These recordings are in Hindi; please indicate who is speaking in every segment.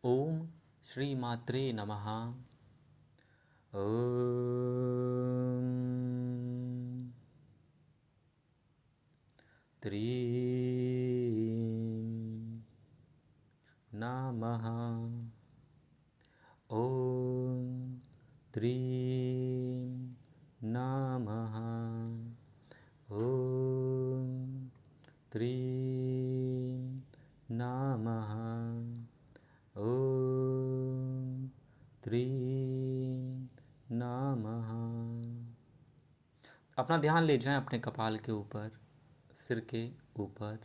Speaker 1: ओम श्री मात्रे नमः। ओम त्रीं नमः। ओम त्रीं नमः। ओम त्रीं नमः। ओम त्रीं नमः। अपना ध्यान ले जाएं अपने कपाल के ऊपर, सिर के ऊपर।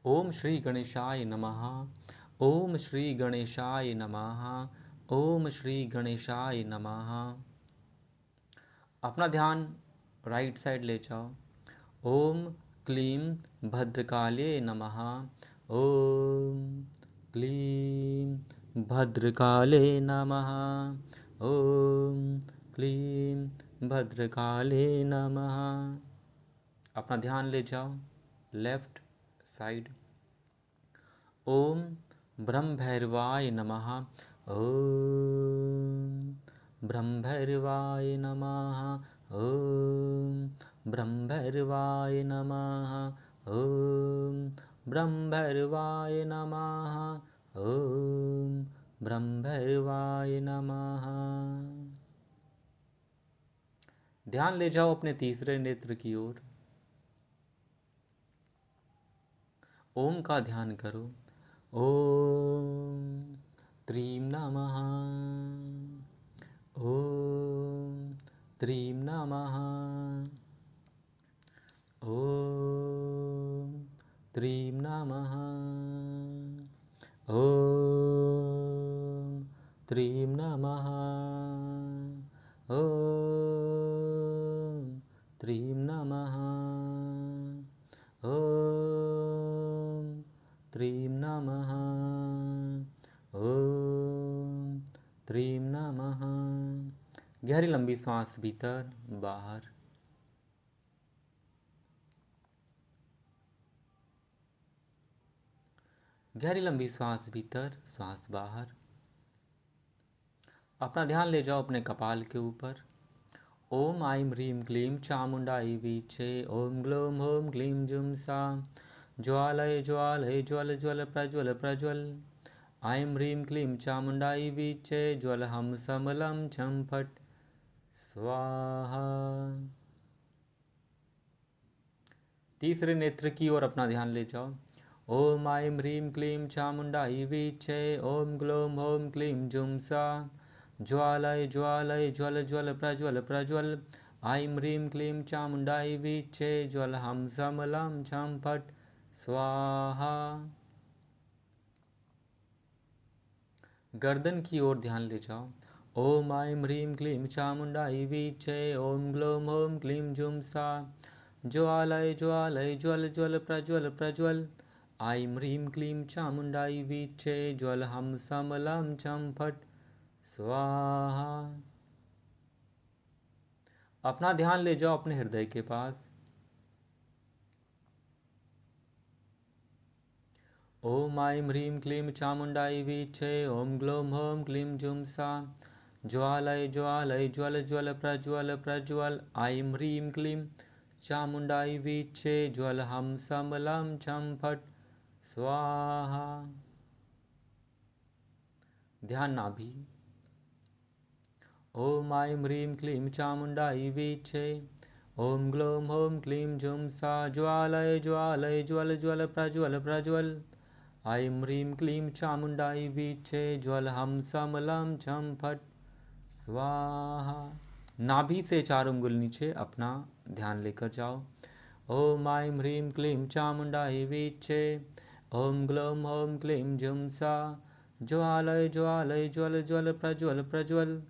Speaker 1: ओम श्री गणेशाय नमः। ओम श्री गणेशाय नमः। ओम श्री गणेशाय नमः। अपना ध्यान राइट साइड ले जाओ। ओम क्लीं भद्रकाले नमः। ओम क्लीं भद्रकाले नमः। ओम क्लीं भद्रकाले नमः। अपना ध्यान ले जाओ लेफ्ट साइड। ओम ब्रह्म भैरवाय नमः। ओम ब्रह्म भैरवाय नमः। ओम ब्रह्म भैरवाय नमः। ओम ब्रह्म भैरवाय नमः। ओम ब्रह्म भैरवाय नमः। ध्यान ले जाओ अपने तीसरे नेत्र की ओर। ओम का ध्यान करो। ओम त्रीं नमः। ओम त्रीं नमः। ओम त्रीं नमः। ओम त्रीं नमः। ओम त्रीं नमः। ओम त्रीं नमः। ओम त्रीं नमः। गहरी लंबी सांस भीतर बाहर। गहरी लंबी सांस भीतर, सांस बाहर। अपना ध्यान ले जाओ अपने कपाल के ऊपर। ओम ऐं ह्रीं क्लीं चामुण्डायै वीचे। ओम ग्लौं हौं क्लीं जुं सा। ज्वालय ज्वालय ज्वल ज्वल प्रज्वल प्रज्वल। ऐं ह्रीं क्लीं चामुण्डायै वीचे। ज्वलहं समलं छं फट् स्वाहा। तीसरे नेत्र की ओर अपना ध्यान ले जाओ। ओम ऐं ह्रीं क्लीं चामुण्डायै वीचे। ओम ग्लौं हौं क्लीं जुं सा। ज्वालय ज्वालय ज्वल ज्वल प्रज्वल प्रज्वल। ऐं ह्रीं क्लीं चामुण्डायै वीचे। ज्वलहं समलं छं फट् स्वाहा। गर्दन की ओर ध्यान ले जाओ। ओम ऐं ह्रीं क्लीं चामुण्डायै वीचे। ओम ग्लौं हौं क्लीं जुं सा। ज्वालय ज्वालय ज्वल ज्वल प्रज्वल प्रज्वल। ऐं ह्रीं क्लीं चामुण्डायै वीचे। ज्वलहं समलं छं फट् स्वाहा। अपना ध्यान ले जाओ अपने हृदय के पास। ओम ऐं ह्रीं क्लीं चामुण्डायै वीचे। ओम ग्लौं हौं क्लीं जुं सा। ज्वालय ज्वालय ज्वल ज्वल प्रज्वल प्रज्वल। ऐं ह्रीं क्लीं चामुण्डायै वीचे। ज्वलहं समलं छं फट् स्वाहा। ध्यान नाभि। ओम ऐं ह्रीं क्लीं चामुण्डायै वीचे। ओम ग्लौं हौं क्लीं जुं सा। ज्वालय ज्वालय ज्वल ज्वल प्रज्वल प्रज्वल। ऐं ह्रीं क्लीं चामुण्डायै वीचे। ज्वलहं समलं छं फट् स्वाहा। नाभि से 4 उंगल नीचे अपना ध्यान लेकर जाओ। ओम ऐं ह्रीं क्लीं चामुण्डायै वीचे। ओम ग्लौं हौं क्लीं जुं सा। ज्वालय ज्वालय ज्वल ज्वल प्रज्वल प्रज्वल।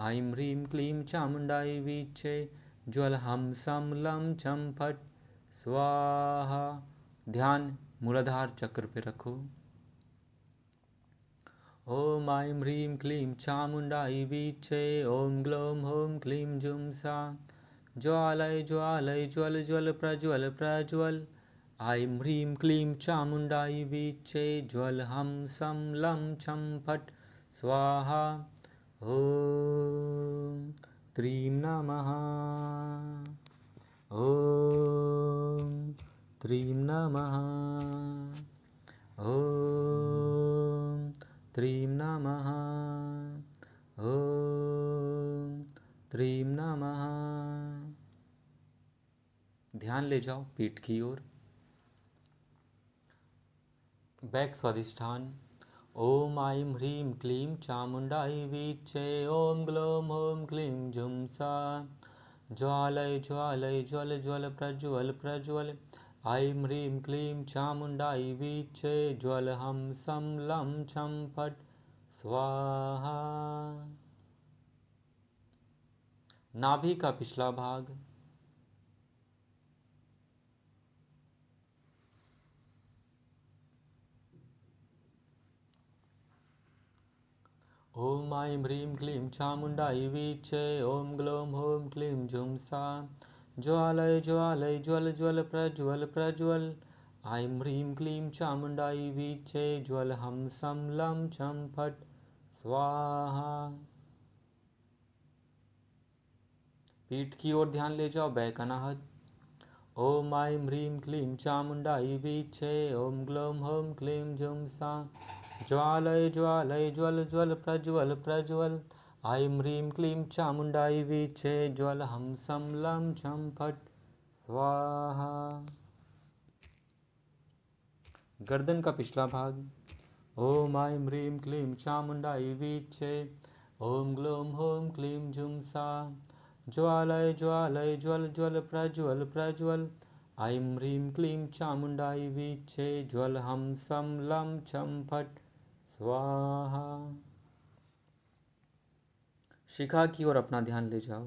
Speaker 1: ऐं ह्रीं क्लीं चामुण्डायै वीचे। ज्वलहं समलं छं फट् स्वाहा। ध्यान मूलाधार चक्र पे रखो। ओम ऐं ह्रीं क्लीं चामुण्डायै वीचे। ओम ग्लौं हौं क्लीं जुं सा। ज्वालय ज्वालय ज्वल ज्वल प्रज्वल प्रज्वल। ऐं ह्रीं क्लीं चामुण्डायै वीचे ज्वलहं सं लं छं फट् स्वाहा। ॐ त्रीं नमः। ॐ त्रीं नमः। ॐ त्रीं नमः। ॐ त्रीं नमः। ध्यान ले जाओ पीठ की ओर। बैक स्वादिष्ठान। ओम ऐं ह्रीं क्लीं चामुण्डायै वीचे ॐ ग्लौं ह्रीं क्लीं जुं सा ज्वालय ज्वालय ज्वल ज्वल प्रज्वल प्रज्वल। ऐं ह्रीं क्लीं चामुण्डायै वीचे ज्वलहं सं लं छं फट् स्वाहा। नाभि का पिछला भाग। ओम ऐं ह्रीं क्लीं चामुण्डायै वीचे ॐ ग्लौं ह्रीं क्लीं जुं सा ज्वालय ज्वालय ज्वल ज्वल प्रज्वल प्रज्वल। ऐं ह्रीं क्लीं चामुण्डायै वीचे ज्वलहं सं लं छं फट् स्वाहा। पीठ की ओर ध्यान ले जाओ। बैक अनाहत। ओम ऐं ह्रीं क्लीं चामुण्डायै वीचे ॐ ग्लौं ह्रीं क्लीं जुं सा ज्वालय ज्वालय ज्वल ज्वल प्रज्वल प्रज्वल। ऐं ह्रीं क्लीं चामुण्डायै वीचे ज्वलहं सं लं छं फट् स्वाहा। गर्दन का पिछला भाग। ओम ऐं ह्रीं क्लीं चामुण्डायै वीचे ॐ ग्लौं ह्रीं क्लीं जुं सा ज्वालय ज्वालय ज्वल ज्वल प्रज्वल प्रज्वल। ऐं ह्रीं क्लीं चामुण्डायै वीचे ज्वलहं सं लं छं फट् स्वाहा। शिखा की ओर अपना ध्यान ले जाओ।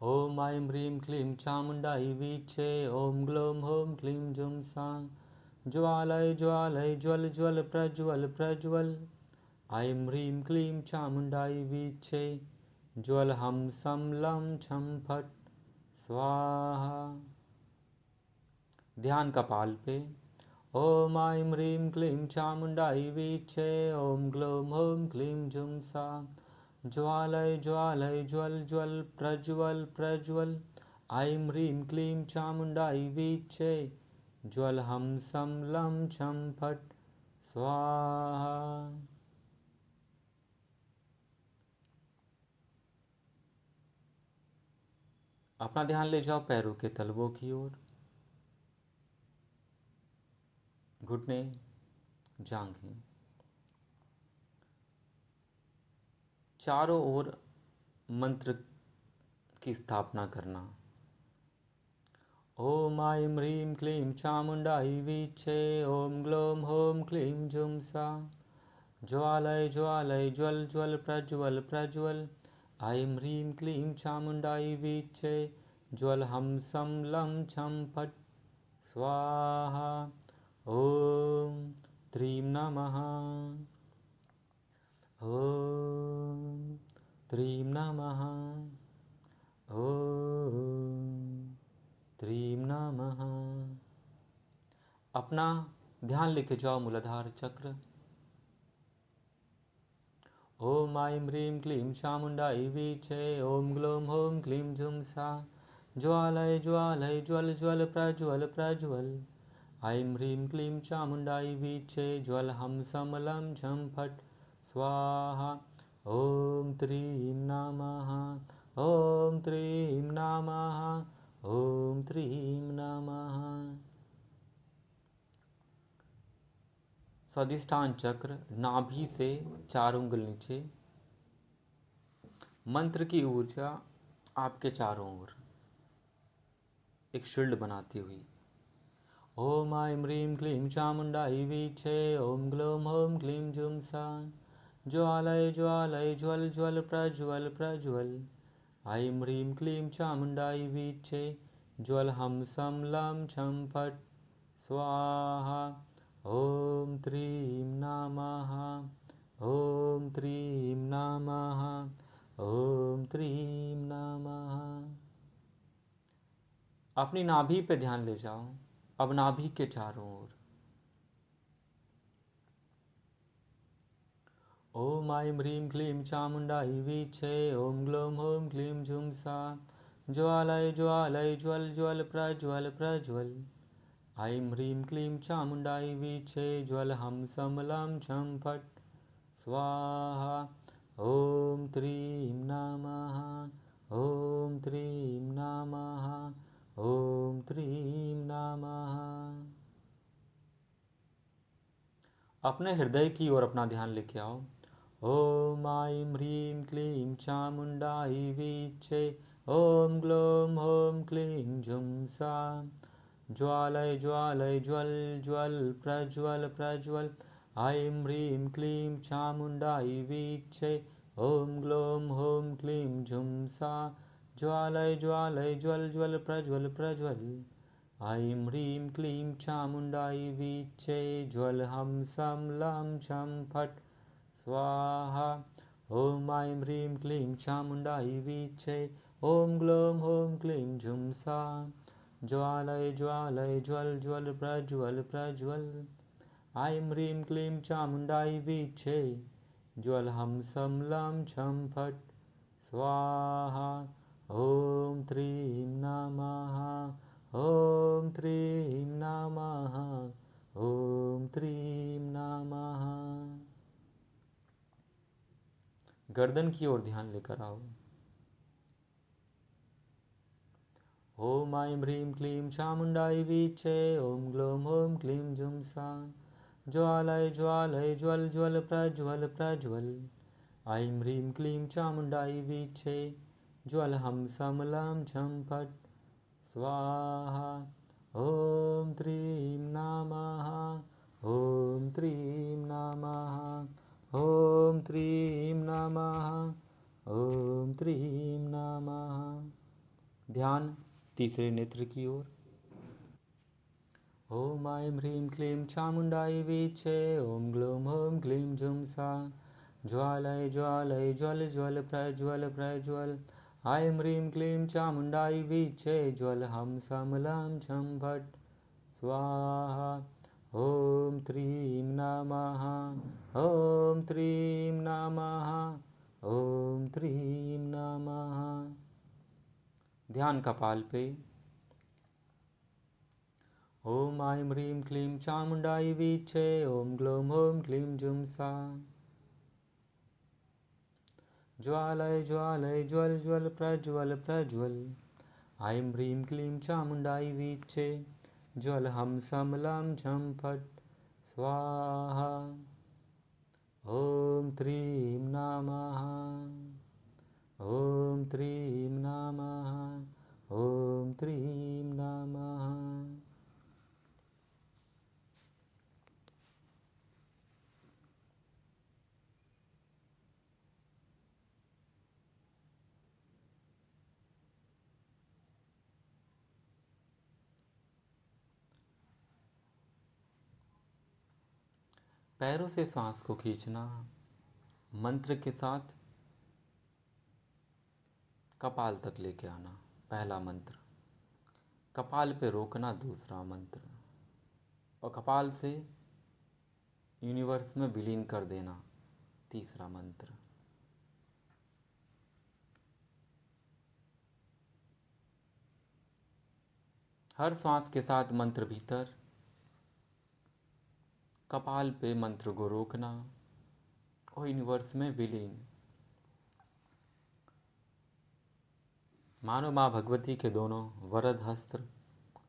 Speaker 1: ओम ऐं ह्रीं क्लीं चामुण्डायै वीचे ॐ ग्लौं ह्रीं क्लीं जुं सा ज्वालय ज्वालय ज्वल ज्वल प्रज्वल प्रज्वल। ऐं ह्रीं क्लीं चामुण्डायै वीचे ज्वलहं सं लं छं फट् स्वाहा। ध्यान कपाल पे। ओम ऐं ह्रीं क्लीं चामुण्डायै वीचे ॐ ग्लौं ह्रीं क्लीं जुं सा ज्वालय ज्वालय ज्वल ज्वल प्रज्वल प्रज्वल। ऐं ह्रीं क्लीं चामुण्डायै वीचे ज्वलहं सं लं छं फट् स्वाहा। अपना ध्यान ले जाओ पैरों के तलवों की ओर। घुटने जांघें चारों ओर मंत्र की स्थापना करना। ओम ऐं ह्रीं क्लीं चामुण्डायै वीचे ॐ ग्लौं ह्रीं क्लीं जुं सा ज्वालय ज्वालय ज्वल ज्वल प्रज्वल प्रज्वल। ऐं ह्रीं क्लीं चामुण्डायै वीचे ज्वलहं सं लं छं फट् स्वाहा। ॐ त्रीं नमः। ॐ त्रीं नमः। ॐ त्रीं नमः। अपना ध्यान लेके जाओ मूलाधार चक्र। ओम ऐं ह्रीं क्लीं चामुण्डायै वीचे ॐ ग्लौं ह्रीं क्लीं जुं सा ज्वालय ज्वालय ज्वल ज्वल प्रज्वल प्रज्वल। ऐं ह्रीं क्लीं चामुण्डायै वीचे ज्वलहं सं लं छं फट् स्वाहा। ॐ त्रीं नमः। ॐ त्रीं नमः। ॐ त्रीं नमः। स्वादिष्ठान चक्र नाभि से 4 उंगल नीचे। मंत्र की ऊर्जा आपके चारों ओर एक शील्ड बनाती हुई। ओम ऐं ह्रीं क्लीं चामुण्डायै वीचे ॐ ग्लौं ह्रीं क्लीं जुं सा ज्वालय ज्वालय ज्वल ज्वल प्रज्वल प्रज्वल। ऐं ह्रीं क्लीं चामुण्डायै वीचे ज्वलहं सं लं छं फट् स्वाहा। ॐ त्रीं नमः। ॐ त्रीं नमः। ॐ त्रीं नमः। अपनी नाभि पे ध्यान ले जाओ, अब नाभि के चारों ओर। ओम ऐं ह्रीं क्लीं चामुण्डायै वीचे, ओम ग्लौं हौं क्लीं झुं सा, ज्वालय ज्वालय ज्वल ज्वल प्रज्वल प्रज्वल। ऐं ह्रीं क्लीं चामुण्डायै वीचे, ज्वल हम सम लं छं फट् स्वाहा। ॐ त्रीं नमः, ॐ त्रीं नमः, ॐ त्रीं नमः। अपने हृदय की ओर अपना ध्यान लेके आओ। ओम ऐं ह्रीं क्लीं चामुण्डायै वीचे, ओम ग्लौं हौं क्लीं झुं सा, ज्वालय ज्वालय ज्वल ज्वल प्रज्वल प्रज्वल। ऐं ह्रीं क्लीं चामुण्डायै वीचे, ओम ग्लौं हौं क्लीं झुं सा, ज्वालय ज्वालय ज्वल ज्वल प्रज्वल प्रज्वल। ऐं ह्रीं क्लीं चामुण्डायै वीचे, ज्वल हम सम लं छं फट् स्वाहा। ॐ ऐं ह्रीं क्लीं चामुण्डायै वीचे, ॐ ग्लौं हौं क्लीं झुं सा, ज्वालय ज्वालय ज्वल ज्वल प्रज्वल प्रज्वल। ऐं ह्रीं क्लीं चामुण्डायै वीचे, ज्वल हम सम लं छं फट् स्वाहा। ॐ त्रीं नमः, ॐ त्रीं नमः, ॐ त्रीं नमः। गर्दन की ओर ध्यान लेकर आओ। ओम ऐं ह्रीं क्लीं चामुण्डायै वीचे, ओम ग्लौं हौं क्लीं झुं सा, ज्वालय ज्वालय ज्वल ज्वल प्रज्वल प्रज्वल। ऐं ह्रीं क्लीं चामुण्डायै वीचे, ज्वल हम सम लं छं फट् स्वाहा। ॐ त्रीं नमः, ॐ त्रीं नमः, ॐ त्रीं नमः, ॐ त्रीं नमः। ध्यान तीसरे नेत्र की ओर। ओम ऐं ह्रीं क्लीं चामुण्डायै वीचे, ओम ग्लौं हौं क्लीं झुं सा, ज्वालय ज्वालय ज्वल ज्वल प्रज्वल प्रज्वल। ऐं ह्रीं क्लीं चामुण्डायै वीचे, ज्वल हम सम लं छं फट् स्वाहा। ॐ त्रीं नमः, ॐ त्रीं नमः, ॐ त्रीं नमः। ध्यान कपाल पे। ओम ऐं ह्रीं क्लीं चामुण्डायै वीचे, ओम ग्लौं हौं क्लीं झुं सा, ज्वालय ज्वालय ज्वल ज्वल प्रज्वल प्रज्वल। ऐं ह्रीं क्लीं चामुण्डायै वीचे, ज्वल हम सम लं छं फट् स्वाहा। ॐ त्रीं नमः, ॐ त्रीं नमः, ॐ त्रीं नमः। पैरों से सांस को खींचना, मंत्र के साथ कपाल तक लेके आना। पहला मंत्र, कपाल पे रोकना। दूसरा मंत्र, और कपाल से यूनिवर्स में विलीन कर देना। तीसरा मंत्र। हर श्वास के साथ मंत्र भीतर, कपाल पे मंत्र को रोकना और यूनिवर्स में विलीन। मानो माँ भगवती के दोनों वरद हस्त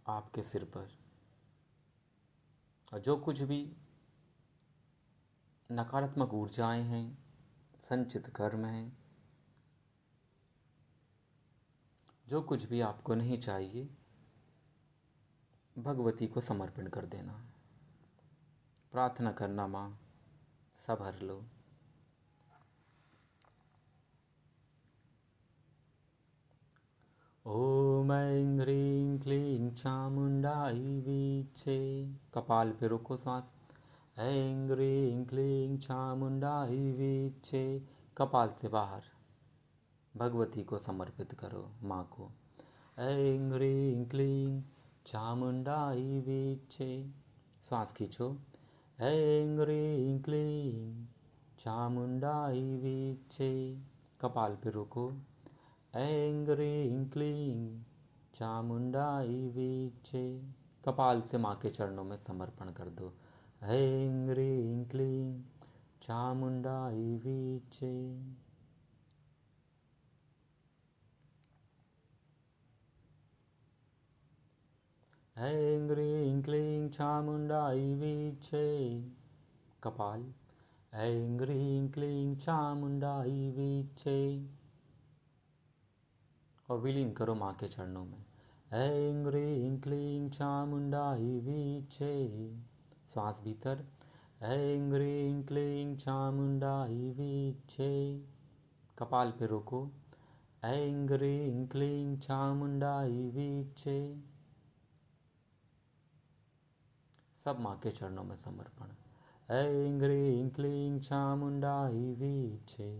Speaker 1: आपके सिर पर, और जो कुछ भी नकारात्मक ऊर्जाएं हैं, संचित कर्म हैं, जो कुछ भी आपको नहीं चाहिए, भगवती को समर्पण कर देना। प्रार्थना करना, माँ सब हर लो। ओम ऐं ह्रीं क्लीं चामुण्डायै वीचे, कपाल पे रोको सांस। ऐं ह्रीं क्लीं चामुण्डायै वीचे, कपाल से बाहर। भगवती को समर्पित करो, माँ को। ऐं ह्रीं क्लीं चामुण्डाई वीचे। श्वास खींचो। ऐं ह्रीं क्लीं चामुण्डाई वीचे। कपाल पे रोको। ऐं ह्रीं क्लीं चामुण्डाई वीचे। कपाल से माँ के चरणों में समर्पण कर दो। ऐं ह्रीं क्लीं चामुण्डाई वीचे। ऐं ह्रीं क्लीं चामुण्डाई वीचे। कपाल। ऐं ह्रीं क्लीं चामुण्डाई वीचे। और विलीन करो माँ के चरणों में। ऐं ह्रीं क्लीं चामुण्डाई वीचे। श्वास भीतर। ऐं ह्रीं क्लीं चामुण्डाई वीचे। कपाल पे रोको। ऐं ह्रीं क्लीं चामुण्डाई वीचे। सब माँ के चरणों में समर्पण। ऐं ह्रीं क्लीं चामुण्डाई वीचे।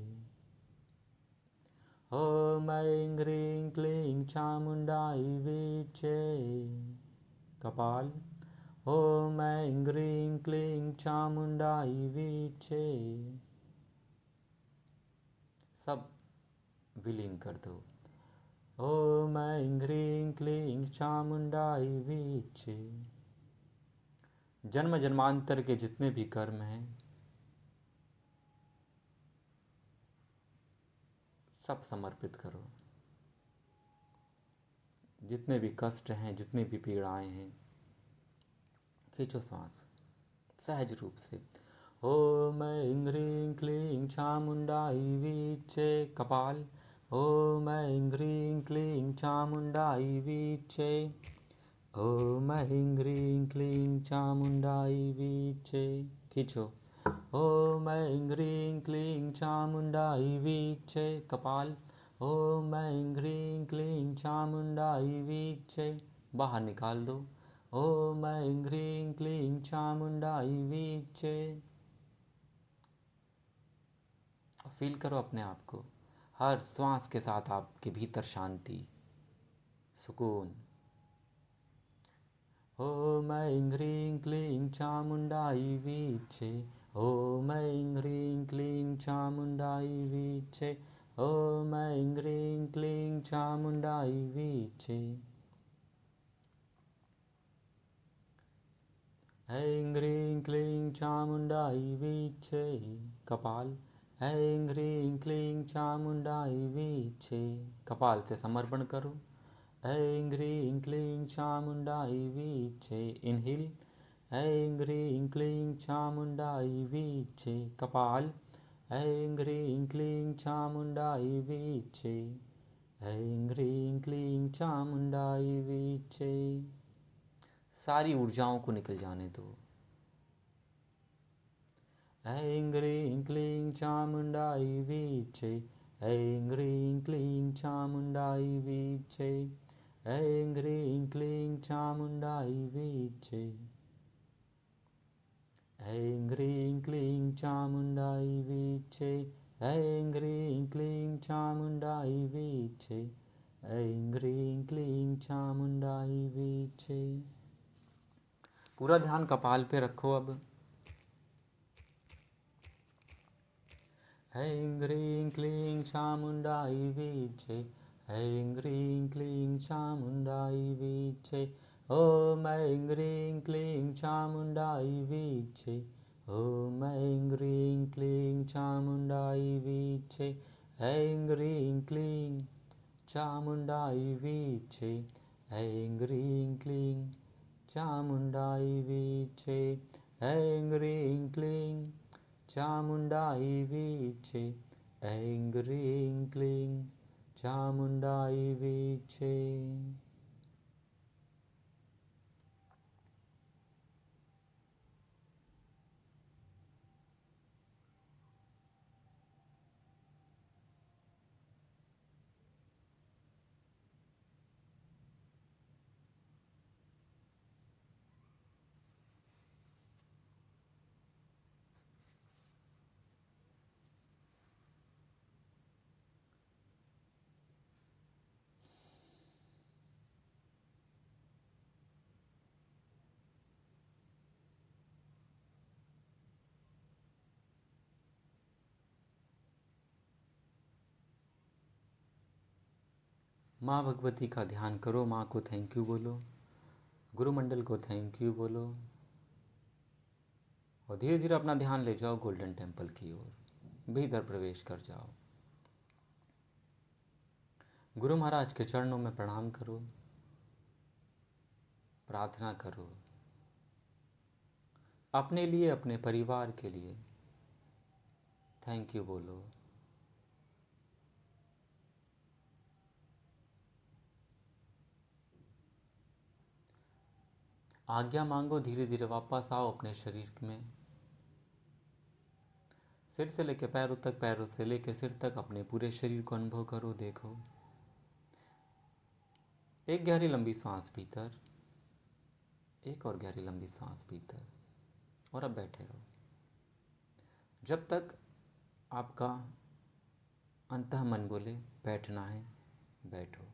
Speaker 1: ॐ ऐं ह्रीं क्लीं चामुण्डाई वीचे। कपाल। ॐ ऐं ह्रीं क्लीं चामुण्डाई वीचे। सब विलीन कर दो। ॐ ऐं ह्रीं क्लीं चामुण्डाई वीचे। जन्म जन्मांतर के जितने भी कर्म हैं सब समर्पित करो। जितने भी कष्ट हैं, जितनी भी पीड़ाएं हैं, खींचो सांस सहज रूप से। ॐ ऐं ह्रीं क्लीं चामुण्डाई वीचे। कपाल। ॐ ऐं ह्रीं क्लीं चामुण्डाई वीचे। ॐ ऐं ह्रीं क्लीं चामुण्डाई वीचे। खींचो। ॐ ऐं ह्रीं क्लीं चामुण्डाई वीचे। कपाल। ॐ ऐं ह्रीं क्लीं चामुण्डाई वीचे। बाहर निकाल दो। ॐ ऐं ह्रीं क्लीं चामुण्डाई वीचे। फील करो अपने आप को। हर श्वास के साथ आपके भीतर शांति, सुकून। ॐ ऐं ह्रीं क्लीं चामुण्डाई वीचे। ॐ ऐं ह्रीं क्लीं चामुण्डाई वीचे। ॐ ऐं ह्रीं क्लीं चामुण्डाई वीचे। ऐं ह्रीं क्लीं चामुण्डाई वीचे। कपाल। ऐं ह्रीं क्लीं चामुण्डाई वीचे। कपाल से समर्पण करो। ऐं ह्रीं क्लीं चामुण्डाई वीचे। इनहेल। ऐं ह्रीं क्लीं चामुण्डाई वीचे। कपाल। ऐं ह्रीं क्लीं चामुण्डाई वीचे। ऐं ह्रीं क्लीं चामुण्डाई वीचे। सारी ऊर्जाओं को निकल जाने दो। ऐं ह्रीं क्लीं चामुण्डाई वीचे। ऐं ह्रीं क्लीं चामुण्डाई वीचे। ऐं ह्रीं क्लीं चामुण्डाई वीचे। ऐं ह्रीं क्लीं चामुण्डाई वीचे। ऐं ह्रीं क्लीं चामुण्डाई वीचे। ऐं ह्रीं क्लीं चामुण्डाई वीचे। पूरा ध्यान कपाल पे रखो अब। ऐं ह्रीं क्लीं चामुण्डाई वीचे। ऐं ह्रीं क्लीं चामुण्डाई वीचे। ॐ ऐं ह्रीं क्लीं चामुण्डाई वीचे। ॐ ऐं ह्रीं क्लीं चामुण्डाई वीचे। ऐं ह्रीं क्लीं चामुण्डाई वीचे। ऐं ह्रीं क्लीं चामुण्डाई वीचे। ऐं ह्रीं क्लीं चामुण्डाई वीचे। ऐं ह्रीं क्लीं चामुण्डाई वीचे। माँ भगवती का ध्यान करो, माँ को थैंक यू बोलो, गुरुमंडल को थैंक यू बोलो और धीरे धीरे अपना ध्यान ले जाओ गोल्डन टेम्पल की ओर, भीतर प्रवेश कर जाओ। गुरु महाराज के चरणों में प्रणाम करो, प्रार्थना करो अपने लिए, अपने परिवार के लिए थैंक यू बोलो। आज्ञा मांगो, धीरे धीरे वापस आओ अपने शरीर में। सिर से लेकर पैरों तक, पैरों से लेकर सिर तक अपने पूरे शरीर को अनुभव करो, देखो। एक गहरी लंबी सांस भीतर, एक और गहरी लंबी सांस भीतर, और अब बैठे रहो। जब तक आपका अंतः मन बोले बैठना है, बैठो।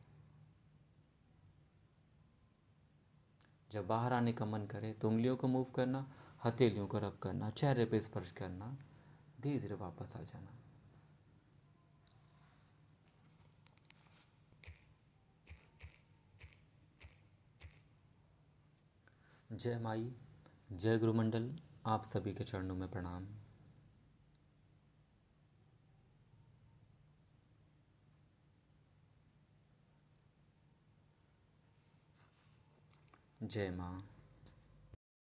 Speaker 1: जब बाहर आने का मन करे तो उंगलियों को मूव करना, हथेलियों को रब करना, चेहरे पे स्पर्श करना, धीरे धीरे वापस आ जाना। जय माई, जय गुरुमंडल, आप सभी के चरणों में प्रणाम। जय माँ।